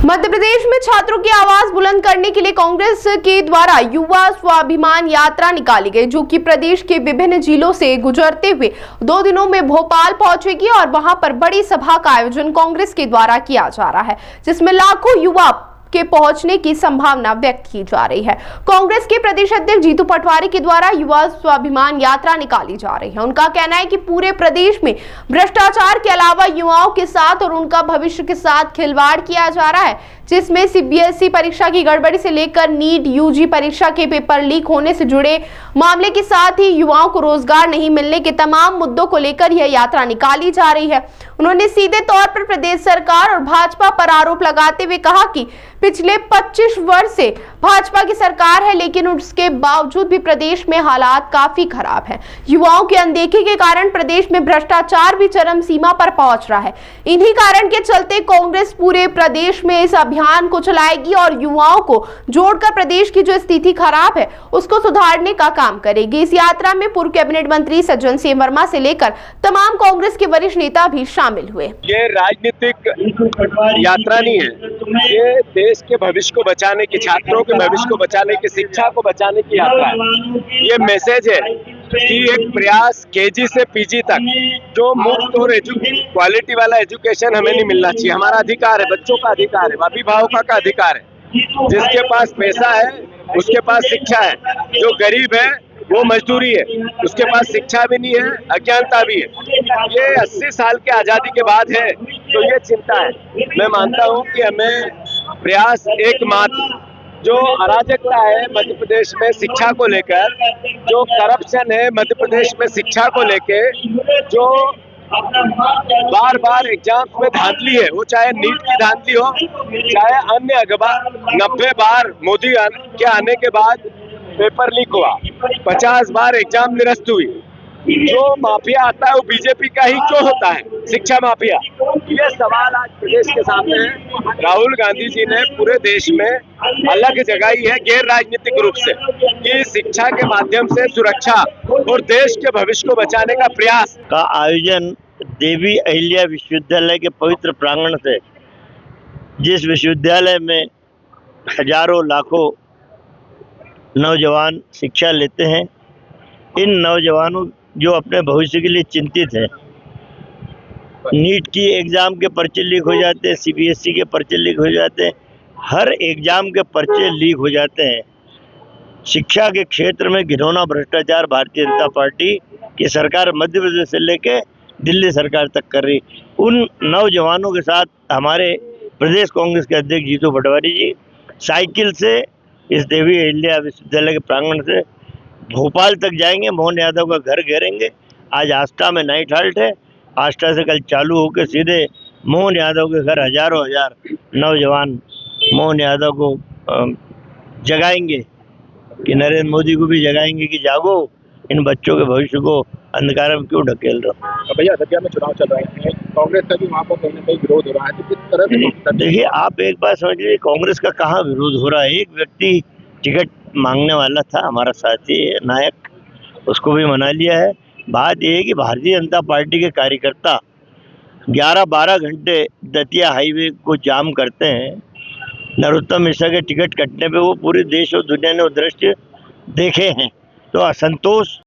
मध्य प्रदेश में छात्रों की आवाज बुलंद करने के लिए कांग्रेस के द्वारा युवा स्वाभिमान यात्रा निकाली गई, जो कि प्रदेश के विभिन्न जिलों से गुजरते हुए 2 दिनों में भोपाल पहुंचेगी और वहां पर बड़ी सभा का आयोजन कांग्रेस के द्वारा किया जा रहा है, जिसमें लाखों युवा के पहुंचने की संभावना व्यक्त की जा रही है। कांग्रेस के प्रदेश अध्यक्ष जीतू पटवारी के द्वारा युवा स्वाभिमान यात्रा निकाली जा रही है। उनका कहना है कि पूरे प्रदेश में भ्रष्टाचार के अलावा युवाओं के साथ और उनका भविष्य के साथ खिलवाड़ किया जा रहा है, जिसमें सीबीएसई परीक्षा की गड़बड़ी से लेकर नीट यूजी परीक्षा के पेपर लीक होने से जुड़े मामले के साथ ही युवाओं को रोजगार नहीं मिलने के तमाम मुद्दों को लेकर यह यात्रा निकाली जा रही है। उन्होंने सीधे तौर पर प्रदेश सरकार और भाजपा पर आरोप लगाते हुए कहा कि पिछले 25 वर्ष से भाजपा की सरकार है, लेकिन उसके बावजूद भी प्रदेश में हालात काफी खराब है। युवाओं की अनदेखी के कारण प्रदेश में भ्रष्टाचार भी चरम सीमा पर पहुंच रहा है। इन्हीं कारण के चलते कांग्रेस पूरे प्रदेश में इस अभियान को चलाएगी और युवाओं को जोड़कर प्रदेश की जो स्थिति खराब है उसको सुधारने का काम करेगी। इस यात्रा में पूर्व कैबिनेट मंत्री सज्जन सिंह वर्मा से लेकर तमाम कांग्रेस के वरिष्ठ नेता भी शामिल हुए। ये राजनीतिक यात्रा नहीं है, ये देश के भविष्य को बचाने की, छात्रों के भविष्य को बचाने की, शिक्षा को बचाने की यात्रा है। ये मैसेज है कि एक प्रयास केजी से पीजी तक जो मुफ्त और क्वालिटी वाला एजुकेशन हमें नहीं मिलना चाहिए। हमारा अधिकार है, बच्चों का अधिकार है, अभिभावकों का अधिकार है। जिसके पास पैसा है उसके पास शिक्षा है, जो गरीब है वो मजदूरी है, उसके पास शिक्षा भी नहीं है, अज्ञानता भी है। ये 80 साल के आजादी के बाद है, तो ये चिंता है। मैं मानता हूँ कि हमें प्रयास एकमात्र जो अराजकता है मध्य प्रदेश में शिक्षा को लेकर, जो करप्शन है मध्य प्रदेश में शिक्षा को लेकर, जो बार बार एग्जाम्स में धांधली है, वो चाहे नीट की धांधली हो, चाहे अन्य अखबार 90 बार मोदी के आने के बाद पेपर लीक हुआ, 50 बार एग्जाम निरस्त हुई। जो माफिया आता है वो बीजेपी का ही क्यों होता है, शिक्षा माफिया? ये सवाल आज प्रदेश के सामने है। राहुल गांधी जी ने पूरे देश में अलग जगाई है गैर राजनीतिक रूप से कि शिक्षा के माध्यम से सुरक्षा और देश के भविष्य को बचाने का प्रयास का आयोजन देवी अहिल्या विश्वविद्यालय के पवित्र प्रांगण से, जिस विश्वविद्यालय में हजारों लाखों नौजवान शिक्षा लेते हैं, इन नौजवानों जो अपने भविष्य के लिए चिंतित हैं, नीट की एग्ज़ाम के पर्चे लीक हो जाते हैं, सीबीएसई के पर्चे लीक हो जाते हैं, हर एग्ज़ाम के पर्चे लीक हो जाते हैं। शिक्षा के क्षेत्र में घिनौना भ्रष्टाचार भारतीय जनता पार्टी की सरकार मध्य प्रदेश से लेकर दिल्ली सरकार तक कर रही। उन नौजवानों के साथ हमारे प्रदेश कांग्रेस के अध्यक्ष जीतू पटवारी जी साइकिल से इस देवी अहिल्या विश्वविद्यालय के प्रांगण से भोपाल तक जाएंगे, मोहन यादव का घर घेरेंगे। आज आष्टा में नाइट हाल्ट है, आष्टा से कल चालू होकर सीधे मोहन यादव के घर हजारों हजार नौजवान मोहन यादव को जगाएंगे कि नरेंद्र मोदी को भी जगाएंगे कि जागो, इन बच्चों के भविष्य को अंधकार में क्यों ढकेल रहे हो। भैया अयोध्या में चुनाव चल रहे हैं, कांग्रेस का भी वहाँ पर कहीं ना कहीं विरोध हो रहा है, तो किस तरह से? देखिए, आप एक बात समझ लीजिए, कांग्रेस का कहाँ विरोध हो रहा है। एक व्यक्ति टिकट मांगने वाला था, हमारा साथी नायक, उसको भी मना लिया है। बात यह है कि भारतीय जनता पार्टी के कार्यकर्ता 11-12 घंटे दतिया हाईवे को जाम करते हैं। नरोत्तम मिश्रा के टिकट कटने पे वो पूरे देश और दुनिया ने वो दृश्य देखे हैं। तो असंतोष